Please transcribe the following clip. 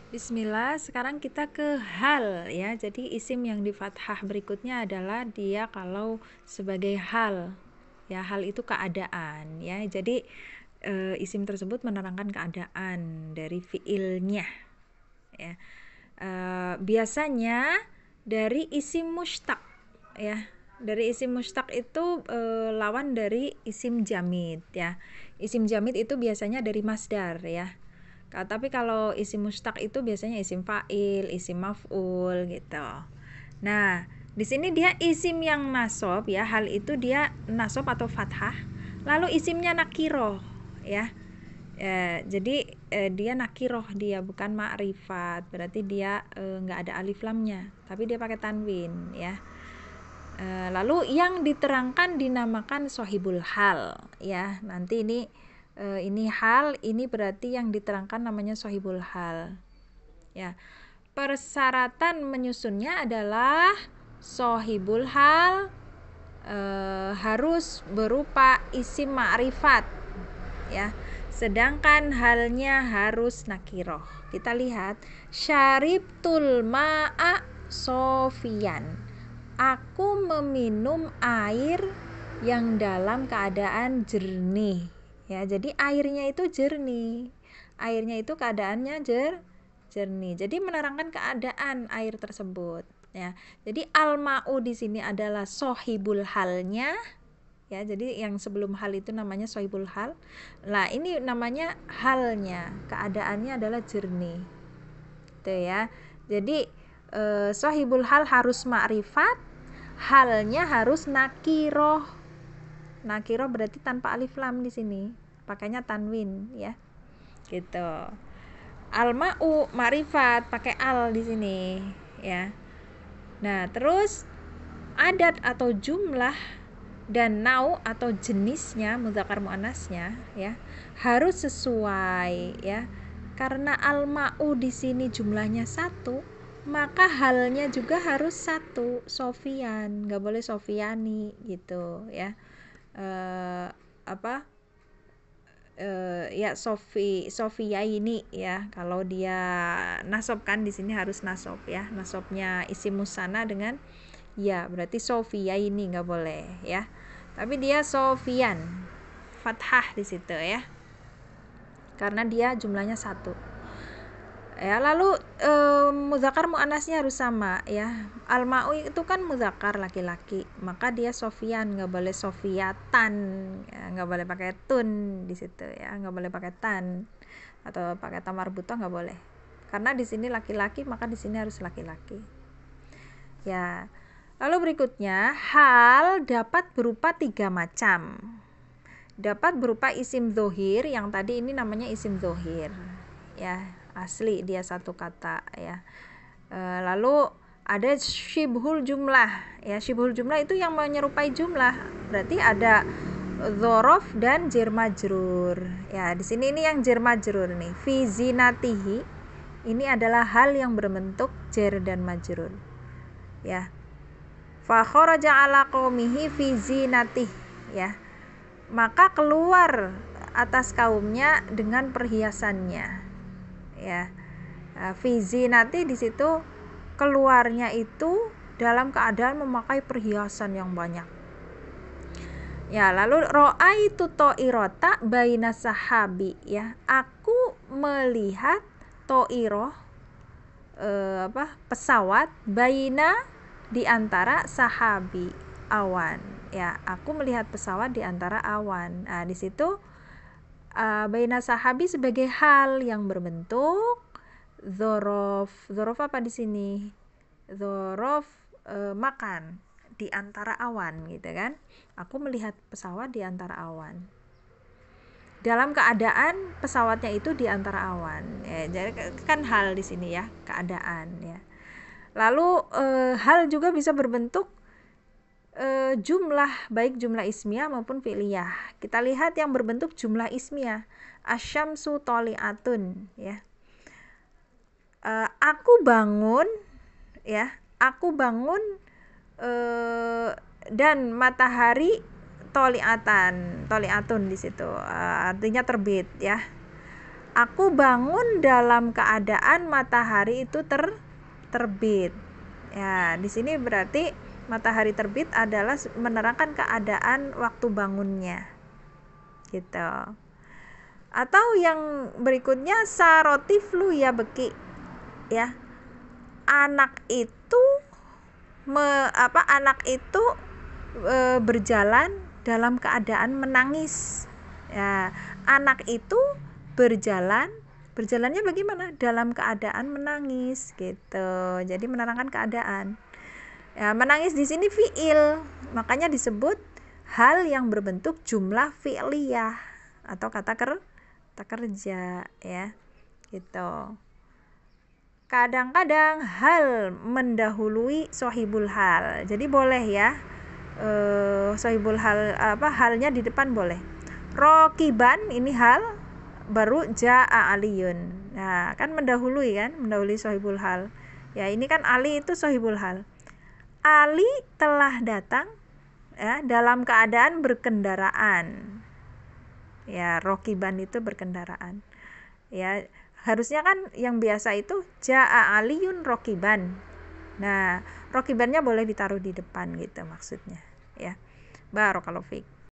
Bismillah, sekarang kita ke hal ya. Jadi isim yang di fathah berikutnya adalah dia kalau sebagai hal. Ya, hal itu keadaan ya. Jadi isim tersebut menerangkan keadaan dari fiilnya ya. Biasanya dari isim mustaq ya. Dari isim mustaq itu lawan dari isim jamid ya. Isim jamid itu biasanya dari masdar ya. Tapi kalau isim mustaq itu biasanya isim fa'il, isim maf'ul gitu. Nah, di sini dia isim yang nasab ya, hal itu dia nasab atau fathah. Lalu isimnya nakiroh ya. Jadi dia nakiroh, dia bukan ma'rifat. Berarti dia nggak ada alif lamnya, tapi dia pakai tanwin ya. Lalu yang diterangkan dinamakan sohibul hal ya. Nanti ini hal, ini berarti yang diterangkan namanya sohibul hal ya. Persyaratan menyusunnya adalah sohibul hal harus berupa isim ma'rifat ya, sedangkan halnya harus nakiroh. Kita lihat syaribtul ma'a sofian, aku meminum air yang dalam keadaan jernih ya. Jadi airnya itu jernih, airnya itu keadaannya jernih, jadi menerangkan keadaan air tersebut ya. Jadi al-ma'u di sini adalah sohibul halnya ya. Jadi yang sebelum hal itu namanya sohibul hal. Nah, ini namanya halnya, keadaannya adalah jernih gitu ya. Jadi sohibul hal harus ma'rifat, halnya harus nakiroh. Nakiroh berarti tanpa alif lam di sini, pakainya tanwin ya. Gitu. Al-ma'u ma'rifat pakai al di sini ya. Nah, terus adat atau jumlah dan nau atau jenisnya mudzakkar muannasnya ya harus sesuai ya. Karena al-ma'u di sini jumlahnya satu, maka halnya juga harus satu, Sofian, nggak boleh Sofiani gitu ya. Ya Sofia ini ya, kalau dia nasab kan di sini harus nasab ya, nasabnya isim musanna dengan ya, berarti Sofia ini nggak boleh ya, tapi dia Sofian, fathah di situ ya, karena dia jumlahnya satu ya. Lalu mudzakkar muannasnya harus sama ya. Al-ma'u itu kan mudzakkar laki-laki, maka dia Sofian, nggak boleh Sofiatan ya, nggak boleh pakai tun di situ ya, nggak boleh pakai tan atau pakai tamar buta, nggak boleh, karena di sini laki-laki, maka di sini harus laki-laki ya. Lalu berikutnya, hal dapat berupa 3 macam. Dapat berupa isim dzohir, yang tadi ini namanya isim dzohir ya, asli dia satu kata ya. Lalu ada syibhul jumlah ya. Syibhul jumlah itu yang menyerupai jumlah, berarti ada dzorof dan jar majrur ya. Di sini ini yang jar majrur nih, fi zinatihi, ini adalah hal yang berbentuk jar dan majrur ya. Fa kharaja ala qaumihi fi zinatih ya, maka keluar atas kaumnya dengan perhiasannya ya. Fi zinati di situ keluarnya itu dalam keadaan memakai perhiasan yang banyak ya. Lalu ro'aitu ta'irata baina sahabi ya, aku melihat to'iroh pesawat, baina di antara sahabi, awan ya, aku melihat pesawat di antara awan. Nah, di situ baina sahabi sebagai hal yang berbentuk dzorof. Dzorof apa di sini? Dzorof makan di antara awan gitu kan. Aku melihat pesawat di antara awan, dalam keadaan pesawatnya itu di antara awan ya. Jadi kan hal di sini ya, keadaan ya. Lalu hal juga bisa berbentuk jumlah, baik jumlah ismiyah maupun fi'liyah. Kita lihat yang berbentuk jumlah ismiyah, asyamsu toli'atun ya. Aku bangun ya, aku bangun dan matahari toli'atun di situ artinya terbit ya. Aku bangun dalam keadaan matahari itu terbit. Ya, di sini berarti matahari terbit adalah menerangkan keadaan waktu bangunnya. Gitu. Atau yang berikutnya saroti flu ya beki. Ya. Anak itu berjalan dalam keadaan menangis. Ya, anak itu berjalannya bagaimana? Dalam keadaan menangis gitu. Jadi menerangkan keadaan. Ya, menangis di sini fiil, makanya disebut hal yang berbentuk jumlah fi'liyah atau kata kerja ya. Gitu. Kadang-kadang hal mendahului sohibul hal. Jadi boleh ya. Sohibul hal halnya di depan boleh. Rokiban ini hal, baru ja'a aliyun. Nah, kan mendahului sohibul hal. Ya, ini kan Ali itu sohibul hal. Ali telah datang ya dalam keadaan berkendaraan. Ya, rokiban itu berkendaraan. Ya, harusnya kan yang biasa itu ja'a aliyun rokiban. Nah, rokibannya boleh ditaruh di depan gitu maksudnya ya. Barakallahu fiik.